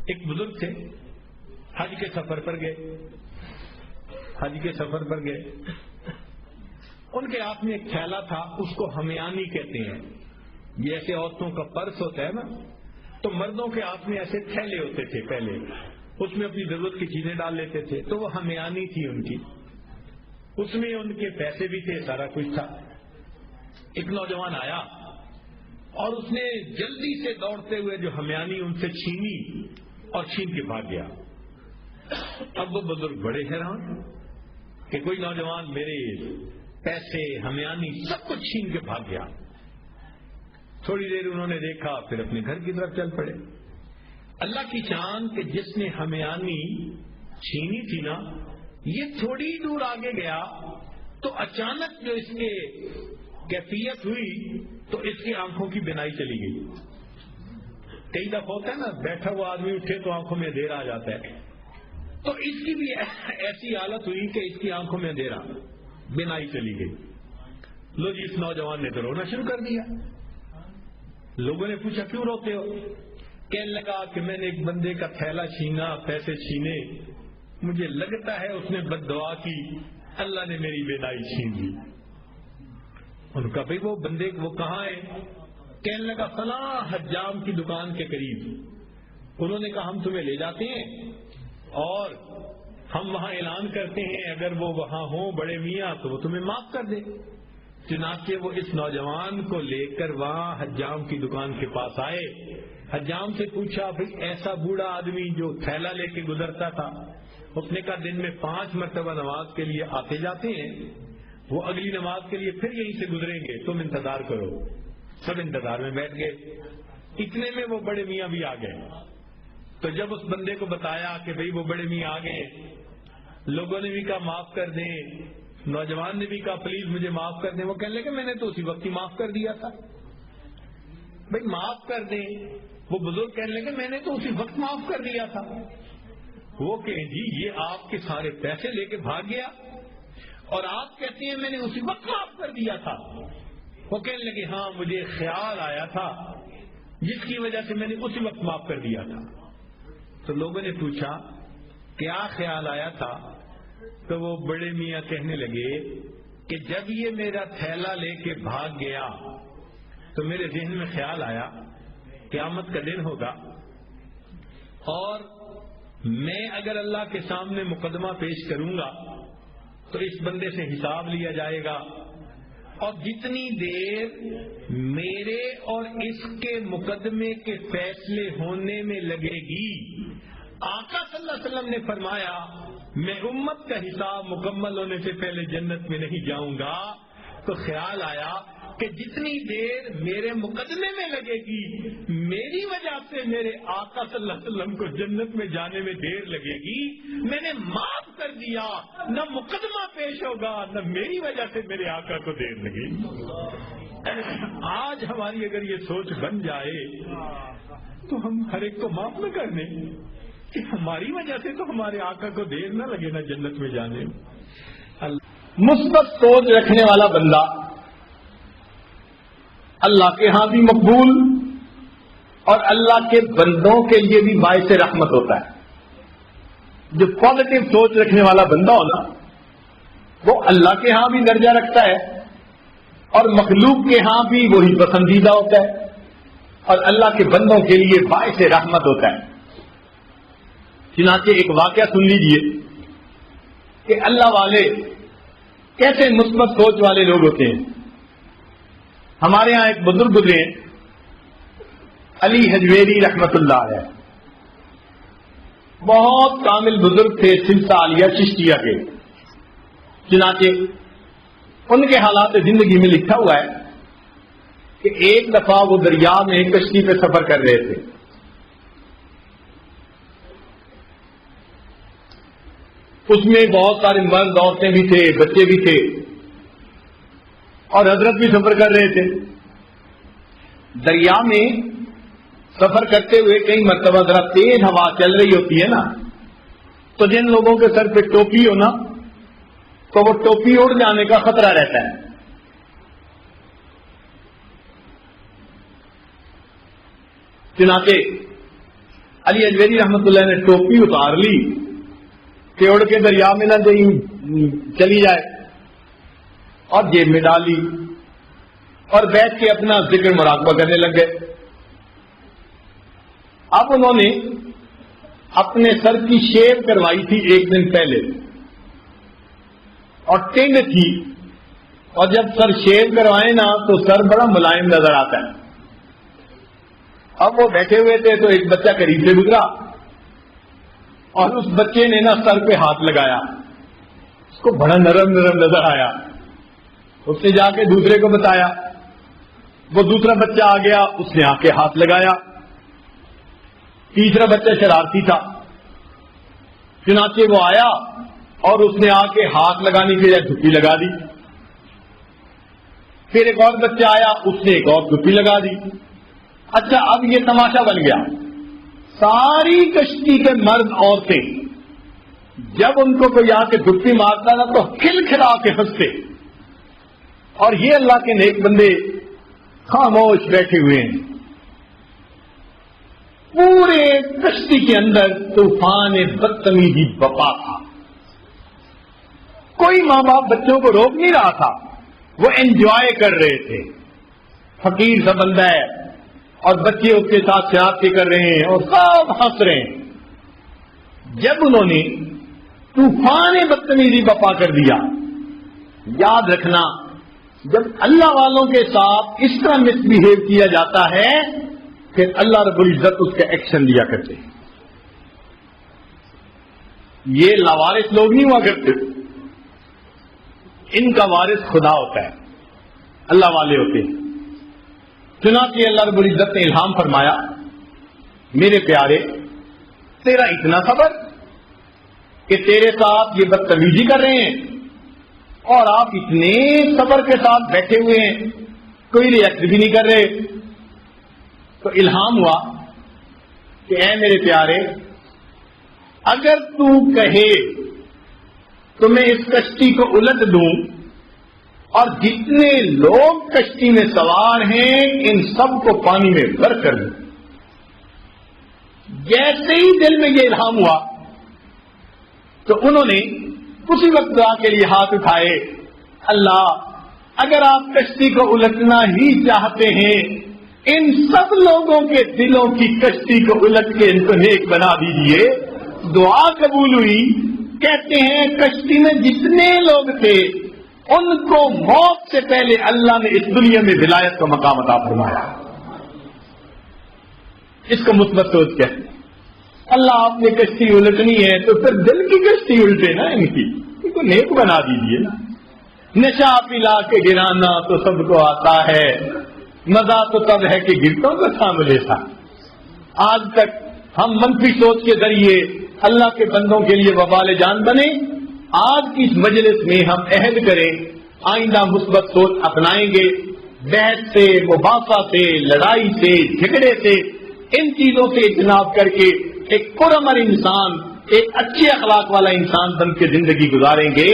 ایک بزرگ تھے، حج کے سفر پر گئے، ان کے ہاتھ میں ایک تھیلا تھا، اس کو ہمیانی کہتے ہیں، یہ ایسے عورتوں کا پرس ہوتا ہے نا، تو مردوں کے ہاتھ میں ایسے تھیلے ہوتے تھے پہلے، اس میں اپنی ضرورت کی چیزیں ڈال لیتے تھے، تو وہ ہمیانی تھی ان کی، اس میں ان کے پیسے بھی تھے، سارا کچھ تھا۔ ایک نوجوان آیا اور اس نے جلدی سے دوڑتے ہوئے جو ہمیانی ان سے چھینی اور چھین کے بھاگ گیا۔ اب وہ بزرگ بڑے حیران کہ کوئی نوجوان میرے پیسے ہمیانی سب کچھ چھین کے بھاگ گیا۔ تھوڑی دیر انہوں نے دیکھا، پھر اپنے گھر کی طرف چل پڑے۔ اللہ کی شان کہ جس نے ہمیانی چھینی تھی نا، یہ تھوڑی دور آگے گیا تو اچانک جو اس کے کیفیت ہوئی تو اس کی آنکھوں کی بینائی چلی گئی۔ کئی دفعہ ہوتا ہے نا، بیٹھا ہوا آدمی اٹھے تو آنکھوں میں اندھیرا آ جاتا ہے، تو اس کی بھی ایسی حالت ہوئی کہ اس کی آنکھوں میں اندھیرا، بینائی چلی گئی۔ لو جی، اس نوجوان نے تو رونا شروع کر دیا۔ لوگوں نے پوچھا کیوں روتے ہو؟ کہنے لگا کہ میں نے ایک بندے کا تھیلا چھینا، پیسے چھینے، مجھے لگتا ہے اس نے بد دعا کی، اللہ نے میری بینائی چھین لی۔ ان کا بھائی وہ بندے وہ کہاں ہے؟ کہنے لگا فلاں حجام کی دکان کے قریب۔ انہوں نے کہا ہم تمہیں لے جاتے ہیں اور ہم وہاں اعلان کرتے ہیں، اگر وہ وہاں ہوں بڑے میاں تو وہ تمہیں معاف کر دے۔ چنانچہ وہ اس نوجوان کو لے کر وہاں حجام کی دکان کے پاس آئے۔ حجام سے پوچھا بھائی ایسا بوڑھا آدمی جو تھیلا لے کے گزرتا تھا، اس نے کہا دن میں 5 مرتبہ نماز کے لیے آتے جاتے ہیں، وہ اگلی نماز کے لیے پھر یہیں سے گزریں گے، تم انتظار کرو۔ سب انتظار میں بیٹھ گئے۔ اتنے میں وہ بڑے میاں بھی آ گئے۔ تو جب اس بندے کو بتایا کہ بھئی وہ بڑے میاں آ گئے، لوگوں نے بھی کہا معاف کر دیں، نوجوان نے بھی کہا پلیز مجھے معاف کر دیں، وہ کہنے لگے میں نے تو اسی وقت ہی معاف کر دیا تھا۔ بھئی معاف کر دیں، وہ بزرگ کہنے لگے میں نے تو اسی وقت معاف کر دیا تھا۔ وہ کہیں جی یہ آپ کے سارے پیسے لے کے بھاگ گیا اور آپ کہتے ہیں میں نے اسی وقت معاف کر دیا تھا۔ وہ کہنے لگے ہاں مجھے خیال آیا تھا جس کی وجہ سے میں نے اسی وقت معاف کر دیا تھا۔ تو لوگوں نے پوچھا کیا خیال آیا تھا؟ تو وہ بڑے میاں کہنے لگے کہ جب یہ میرا تھیلا لے کے بھاگ گیا تو میرے ذہن میں خیال آیا قیامت کا دن ہوگا اور میں اگر اللہ کے سامنے مقدمہ پیش کروں گا تو اس بندے سے حساب لیا جائے گا، اور جتنی دیر میرے اور اس کے مقدمے کے فیصلے ہونے میں لگے گی، آقا صلی اللہ علیہ وسلم نے فرمایا میں امت کا حساب مکمل ہونے سے پہلے جنت میں نہیں جاؤں گا۔ تو خیال آیا کہ جتنی دیر میرے مقدمے میں لگے گی، میری وجہ سے میرے آقا صلی اللہ علیہ وسلم کو جنت میں جانے میں دیر لگے گی، میں نے معاف کر دیا، نہ مقدمہ پیش ہوگا نہ میری وجہ سے میرے آقا کو دیر لگے گی۔ آج ہماری اگر یہ سوچ بن جائے تو ہم ہر ایک کو معاف نہ کر دیں کہ ہماری وجہ سے تو ہمارے آقا کو دیر نہ لگے نہ جنت میں جانے میں۔ مثبت سوچ رکھنے والا بندہ اللہ کے ہاں بھی مقبول اور اللہ کے بندوں کے لیے بھی باعث رحمت ہوتا ہے۔ جو پازیٹو سوچ رکھنے والا بندہ ہونا وہ اللہ کے ہاں بھی درجہ رکھتا ہے اور مخلوق کے ہاں بھی وہی پسندیدہ ہوتا ہے اور اللہ کے بندوں کے لیے باعث رحمت ہوتا ہے۔ چنانچہ ایک واقعہ سن لیجئے کہ اللہ والے کیسے مثبت سوچ والے لوگ ہوتے ہیں۔ ہمارے ہاں ایک بزرگ گزرے علی حجویری رحمت اللہ علیہ، بہت کامل بزرگ تھے سلسلہ عالیہ چشتیہ کے۔ چنانچہ ان کے حالات زندگی میں لکھا ہوا ہے کہ ایک دفعہ وہ دریا میں کشتی پہ سفر کر رہے تھے۔ اس میں بہت سارے مرد عورتیں بھی تھے، بچے بھی تھے اور حضرت بھی سفر کر رہے تھے۔ دریا میں سفر کرتے ہوئے کئی مرتبہ ذرا تیز ہوا چل رہی ہوتی ہے نا، تو جن لوگوں کے سر پہ ٹوپی ہو نا تو وہ ٹوپی اڑ جانے کا خطرہ رہتا ہے۔ چنانچہ علی اجویری رحمت اللہ نے ٹوپی اتار لی کہ اڑ کے دریا میں نہ چلی جائے، اور جیب میں ڈالی اور بیٹھ کے اپنا ذکر مراقبہ کرنے لگ گئے۔ اب انہوں نے اپنے سر کی شیو کروائی تھی ایک دن پہلے، اور ٹینگ تھی، اور جب سر شیو کروائے نا تو سر بڑا ملائم نظر آتا ہے۔ اب وہ بیٹھے ہوئے تھے تو ایک بچہ قریب سے گزرا، اور اس بچے نے نا سر پہ ہاتھ لگایا، اس کو بڑا نرم نرم نظر آیا۔ اس نے جا کے دوسرے کو بتایا، وہ دوسرا بچہ آ گیا، اس نے آ کے ہاتھ لگایا۔ تیسرا بچہ شرارتی تھا، چنانچہ وہ آیا اور اس نے آ کے ہاتھ لگانے کے لیے جھپی لگا دی۔ پھر ایک اور بچہ آیا، اس نے ایک اور جھپی لگا دی۔ اچھا، اب یہ تماشا بن گیا، ساری کشتی کے مرد عورتیں جب ان کو کوئی آ کے جھپی مارتا تھا تو کھلکھلا کے ہنستے، اور یہ اللہ کے نیک بندے خاموش بیٹھے ہوئے ہیں۔ پورے کشتی کے اندر طوفان بدتمیزی بپا تھا، کوئی ماں باپ بچوں کو روک نہیں رہا تھا، وہ انجوائے کر رہے تھے۔ فقیر سا بندہ ہے اور بچے اس کے ساتھ شرارتیں کر رہے ہیں اور سب ہنس رہے ہیں۔ جب انہوں نے طوفان بدتمیزی بپا کر دیا، یاد رکھنا جب اللہ والوں کے ساتھ اس طرح مس بہیو کیا جاتا ہے پھر اللہ رب العزت اس کا ایکشن لیا کرتے ہیں۔ یہ لاوارث لوگ نہیں ہوا کرتے، ان کا وارث خدا ہوتا ہے، اللہ والے ہوتے ہیں۔ چنانچہ اللہ رب العزت نے الہام فرمایا، میرے پیارے تیرا اتنا صبر کہ تیرے ساتھ یہ بدتمیزی کر رہے ہیں اور آپ اتنے صبر کے ساتھ بیٹھے ہوئے ہیں، کوئی ریئیکٹ بھی نہیں کر رہے۔ تو الہام ہوا کہ اے میرے پیارے، اگر تو کہے تو میں اس کشتی کو الٹ دوں اور جتنے لوگ کشتی میں سوار ہیں ان سب کو پانی میں غرق کر دوں۔ جیسے ہی دل میں یہ الہام ہوا تو انہوں نے اسی وقت دعا کے لیے ہاتھ اٹھائے، اللہ اگر آپ کشتی کو الٹنا ہی چاہتے ہیں ان سب لوگوں کے دلوں کی کشتی کو الٹ کے ان کو نیک بنا دیجئے۔ دعا قبول ہوئی۔ کہتے ہیں کشتی میں جتنے لوگ تھے ان کو موت سے پہلے اللہ نے اس دنیا میں ولایت کا مقام عطا فرمایا۔ اس کو مثبت سوچ کہتے ہیں۔ اللہ آپ نے کشتی الٹنی ہے تو پھر دل کی کشتی الٹے نا، ان کو نیک بنا دیجیے نا۔ نشہ پلا کے گرانا تو سب کو آتا ہے، مزہ تو تب ہے کہ گرتوں کو سامنے تھا۔ آج تک ہم منفی سوچ کے ذریعے اللہ کے بندوں کے لیے وبال جان بنے۔ آج کی اس مجلس میں ہم عہد کریں آئندہ مثبت سوچ اپنائیں گے، بحث سے، مباحثہ سے، لڑائی سے، جھگڑے سے، ان چیزوں سے اجتناب کر کے ایک پرامن انسان، ایک اچھے اخلاق والا انسان بن کے زندگی گزاریں گے۔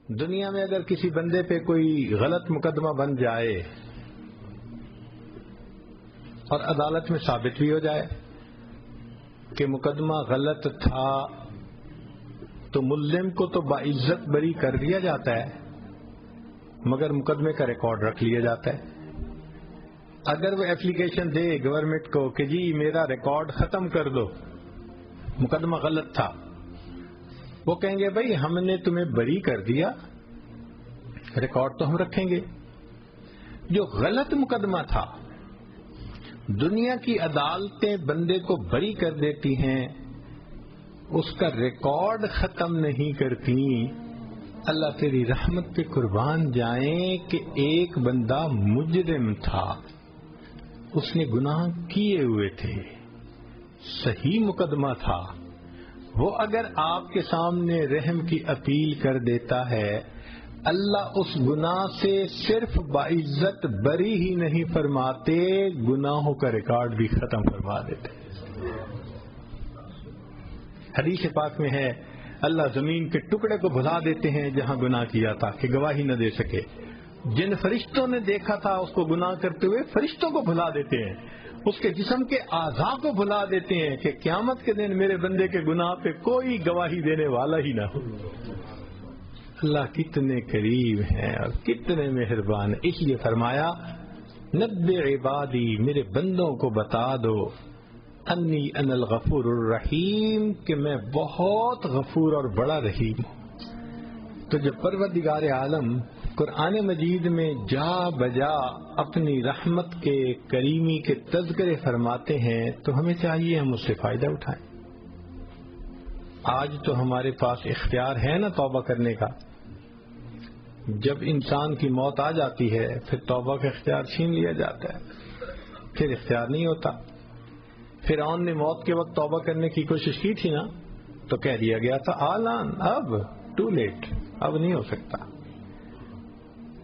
دنیا میں اگر کسی بندے پہ کوئی غلط مقدمہ بن جائے اور عدالت میں ثابت بھی ہو جائے کہ مقدمہ غلط تھا تو ملزم کو تو باعزت بری کر دیا جاتا ہے، مگر مقدمے کا ریکارڈ رکھ لیا جاتا ہے۔ اگر وہ اپلیکیشن دے گورنمنٹ کو کہ جی میرا ریکارڈ ختم کر دو، مقدمہ غلط تھا، وہ کہیں گے بھائی ہم نے تمہیں بری کر دیا، ریکارڈ تو ہم رکھیں گے۔ جو غلط مقدمہ تھا، دنیا کی عدالتیں بندے کو بری کر دیتی ہیں، اس کا ریکارڈ ختم نہیں کرتی۔ اللہ تیری رحمت پہ قربان جائیں کہ ایک بندہ مجرم تھا، اس نے گناہ کیے ہوئے تھے، صحیح مقدمہ تھا، وہ اگر آپ کے سامنے رحم کی اپیل کر دیتا ہے، اللہ اس گناہ سے صرف باعزت بری ہی نہیں فرماتے، گناہوں کا ریکارڈ بھی ختم فرما دیتے۔ حدیث پاک میں ہے اللہ زمین کے ٹکڑے کو بھلا دیتے ہیں جہاں گناہ کیا تھا کہ گواہی نہ دے سکے۔ جن فرشتوں نے دیکھا تھا اس کو گناہ کرتے ہوئے، فرشتوں کو بھلا دیتے ہیں، اس کے جسم کے اعضاء کو بھلا دیتے ہیں کہ قیامت کے دن میرے بندے کے گناہ پہ کوئی گواہی دینے والا ہی نہ ہو. اللہ کتنے قریب ہیں اور کتنے مہربان ہیں. اس لیے فرمایا نبئ عبادی، میرے بندوں کو بتا دو، انی انا الغفور الرحیم، کہ میں بہت غفور اور بڑا رحیم ہوں. تو جب پروردگار عالم قرآن مجید میں جا بجا اپنی رحمت کے کریمی کے تذکرے فرماتے ہیں تو ہمیں چاہیے ہم اس سے فائدہ اٹھائیں. آج تو ہمارے پاس اختیار ہے نا توبہ کرنے کا. جب انسان کی موت آ جاتی ہے پھر توبہ کا اختیار چھین لیا جاتا ہے، پھر اختیار نہیں ہوتا. فرعون نے موت کے وقت توبہ کرنے کی کوشش کی تھی نا تو کہہ دیا گیا تھا آلان، اب ٹو لیٹ، اب نہیں ہو سکتا.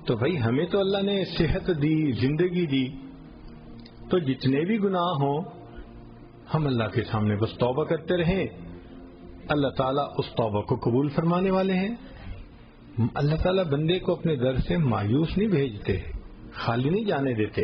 تو بھائی ہمیں تو اللہ نے صحت دی، زندگی دی، تو جتنے بھی گناہ ہوں ہم اللہ کے سامنے بس توبہ کرتے رہیں. اللہ تعالیٰ اس توبہ کو قبول فرمانے والے ہیں. اللہ تعالیٰ بندے کو اپنے در سے مایوس نہیں بھیجتے، خالی نہیں جانے دیتے.